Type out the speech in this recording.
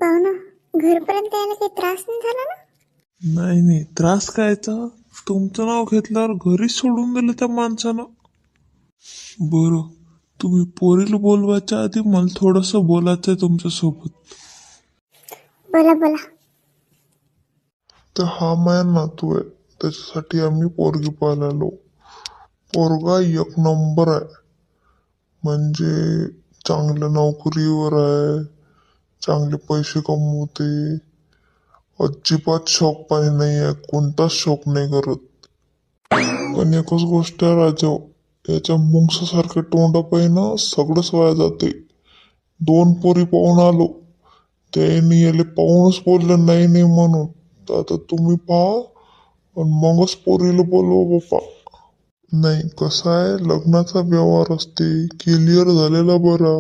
पाहुणं घरपर्यंत यायला काही त्रास नाही झाला ना? नाही नाही, त्रास कायचा? तुमचं नाव घेतल्यावर घरीच सोडून दिलं त्या माणसानं. बरं, तुम्ही पोरीला बोलवायच्या आधी मला थोडंसं बोलायचंय तुमच्यासोबत. बोला बोला. तर हा माझा नातू आहे, त्याच्यासाठी आम्ही पोरगी पाहायला आलो. पोरगा एक नंबर आहे, म्हणजे चांगल्या नोकरीवर आहे, चांगले पैसे कमवते, अजिबात शौक पाणी नाही आहे, कोणताच शौक नाही करत. पण एकच गोष्ट आहे राजा, याच्या मुंगसासारखे तोंड पाहिजे सगळंच वाया जाते. 2 पोरी पाहून आलो, त्याने याले पाहूनच बोललं नाही नाही म्हणून. तर आता तुम्ही पहा आणि मगच पोरीला बोलवा बाप्पा. नाही, कसं आहे, लग्नाचा व्यवहार असते, क्लिअर झालेला बरा.